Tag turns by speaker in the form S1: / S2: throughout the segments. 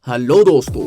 S1: Hello दोस्तों,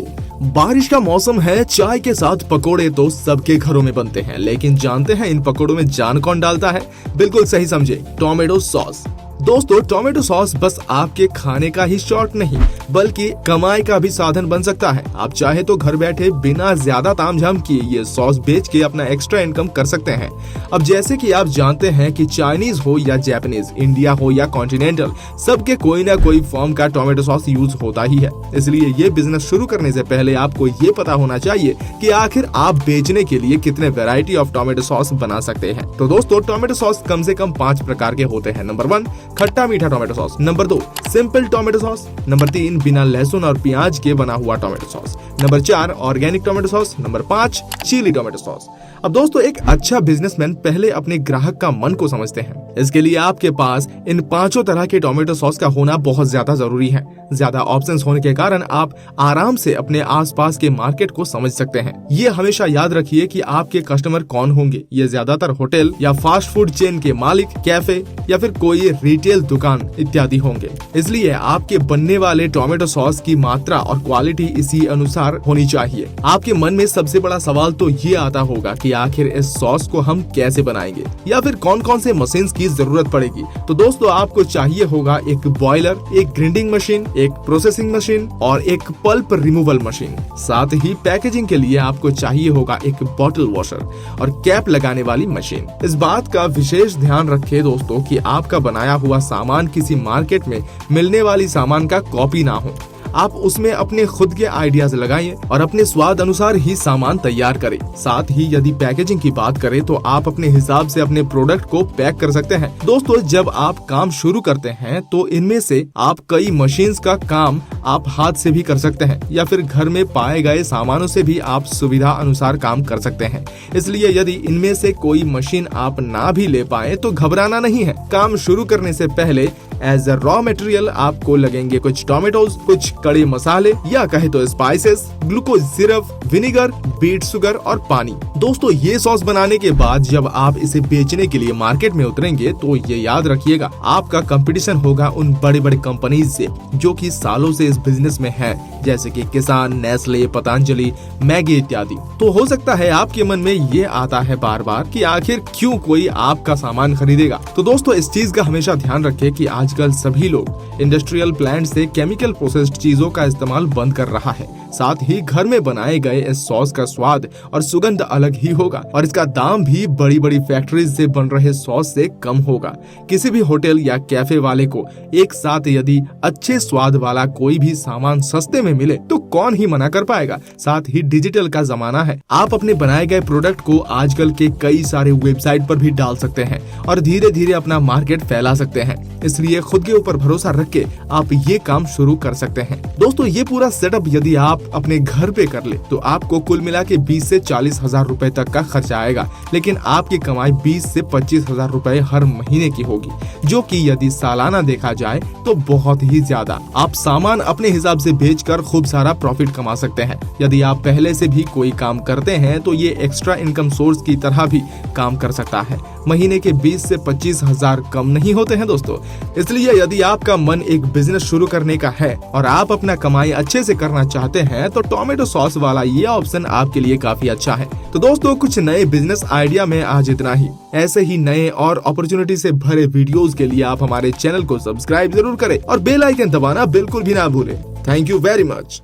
S1: बारिश का मौसम है। चाय के साथ पकोड़े तो सबके घरों में बनते हैं, लेकिन जानते हैं इन पकोड़ों में जान कौन डालता है? बिल्कुल सही समझे, टोमेटो सॉस। दोस्तों, टोमेटो सॉस बस आपके खाने का ही शॉर्ट नहीं बल्कि कमाई का भी साधन बन सकता है। आप चाहे तो घर बैठे बिना ज्यादा तामझाम किए ये सॉस बेच के अपना एक्स्ट्रा इनकम कर सकते हैं। अब जैसे कि आप जानते हैं कि चाइनीज हो या जापानीज, इंडिया हो या कॉन्टिनेंटल, सबके कोई ना कोई फॉर्म का टोमेटो सॉस यूज होता ही है। इसलिए ये बिजनेस शुरू करने से पहले आपको ये पता होना चाहिए कि आखिर आप बेचने के लिए कितने वेराइटी ऑफ टोमेटो सॉस बना सकते हैं। तो दोस्तों, टोमेटो सॉस कम से कम 5 प्रकार के होते हैं। नंबर 1, खट्टा मीठा tomato sauce. Number 2, simple tomato sauce. Number 3, बिना लहसुन और प्याज के बना हुआ tomato sauce. Number 4, organic tomato sauce. Number 5, chilli tomato sauce. अब दोस्तों, एक अच्छा बिजनेसमैन पहले अपने ग्राहक का मन को समझते हैं। इसके लिए आपके पास इन 5 तरह के टोमेटो सॉस का होना बहुत ज्यादा जरूरी है। ज्यादा ऑप्शंस होने के कारण आप आराम से अपने आसपास के मार्केट को समझ सकते हैं। ये हमेशा याद रखिए कि आपके कस्टमर कौन होंगे। ये ज्यादातर होटल या फास्ट फूड चेन के मालिक, कैफे या फिर कोई रिटेल दुकान इत्यादि होंगे। इसलिए आपके बनने वाले टोमेटो सॉस की मात्रा और क्वालिटी इसी अनुसार होनी चाहिए। आपके मन में सबसे बड़ा सवाल तो ये आता होगा कि आखिर इस सॉस को हम कैसे बनाएंगे या फिर कौन कौन से मशीन की जरूरत पड़ेगी। तो दोस्तों, आपको चाहिए होगा एक बॉयलर, एक ग्राइंडिंग मशीन, एक प्रोसेसिंग मशीन और एक पल्प रिमूवल मशीन। साथ ही पैकेजिंग के लिए आपको चाहिए होगा एक बॉटल वॉशर और कैप लगाने वाली मशीन। इस बात का विशेष ध्यान रखें दोस्तों कि आपका बनाया हुआ सामान किसी मार्केट में मिलने वाली सामान का कॉपी ना हो। आप उसमें अपने खुद के आइडियाज लगाइए और अपने स्वाद अनुसार ही सामान तैयार करें। साथ ही यदि पैकेजिंग की बात करें तो आप अपने हिसाब से अपने प्रोडक्ट को पैक कर सकते हैं। दोस्तों, जब आप काम शुरू करते हैं तो इनमें से आप कई मशीन्स का काम आप हाथ से भी कर सकते हैं या फिर घर में पाए गए सामानों से भी आप सुविधा अनुसार काम कर सकते हैं। इसलिए यदि इनमें से कोई मशीन आप ना भी ले पाए तो घबराना नहीं है। काम शुरू करने से पहले एज अ रॉ मटेरियल आपको लगेंगे कुछ टोमेटोज, कुछ कड़े मसाले या कहे तो spices, glucose syrup, vinegar, beet sugar और पानी। दोस्तों, ये सॉस बनाने के बाद जब आप इसे बेचने के लिए मार्केट में उतरेंगे तो ये याद रखिएगा, आपका कंपटीशन होगा उन बड़े बड़े कंपनीज से जो कि सालों से इस बिजनेस में है, जैसे कि किसान, नेस्ले, पतंजलि, मैगी इत्यादि। तो हो सकता है आपके मन में ये आता है बार बार कि आखिर क्यों कोई आपका सामान खरीदेगा। तो दोस्तों, इस चीज का हमेशा ध्यान रखें कि आजकल सभी लोग इंडस्ट्रियल प्लांट से केमिकल प्रोसेस्ड चीजों का इस्तेमाल बंद कर रहा है। साथ ही घर में बनाए गए इस सॉस का स्वाद और सुगंध अलग ही होगा और इसका दाम भी बड़ी बड़ी फैक्ट्रीज से बन रहे सॉस से कम होगा। किसी भी होटल या कैफे वाले को एक साथ यदि अच्छे स्वाद वाला कोई भी सामान सस्ते में मिले तो कौन ही मना कर पाएगा। साथ ही डिजिटल का जमाना है, आप अपने बनाए गए प्रोडक्ट को आजकल के कई सारे वेबसाइट पर भी डाल सकते हैं और धीरे धीरे अपना मार्केट फैला सकते हैं। इसलिए खुद के ऊपर भरोसा रख के आप ये काम शुरू कर सकते हैं। दोस्तों, ये पूरा सेटअप यदि आप अपने घर पे कर ले तो आपको कुल मिला के 20 से 40 हजार रुपए तक का खर्चा आएगा, लेकिन आपकी कमाई 20 से 25 हजार रुपए हर महीने की होगी, जो कि यदि सालाना देखा जाए तो बहुत ही ज्यादा। आप सामान अपने हिसाब से बेचकर खूब सारा प्रॉफिट कमा सकते हैं। यदि आप पहले से भी कोई काम करते हैं तो ये एक्स्ट्रा इनकम सोर्स की तरह भी काम कर सकता है। महीने के 20 से 25 हजार कम नहीं होते हैं दोस्तों। इसलिए यदि आपका मन एक बिजनेस शुरू करने का है और आप अपना कमाई अच्छे से करना चाहते हैं तो टोमेटो सॉस वाला ये ऑप्शन आपके लिए काफी अच्छा है। तो दोस्तों, कुछ नए बिजनेस आइडिया में आज इतना ही। ऐसे ही नए और अपॉर्चुनिटी से भरे वीडियोस के लिए आप हमारे चैनल को सब्सक्राइब जरूर करें और बेल आइकन दबाना बिल्कुल भी ना भूलें। Thank you very much.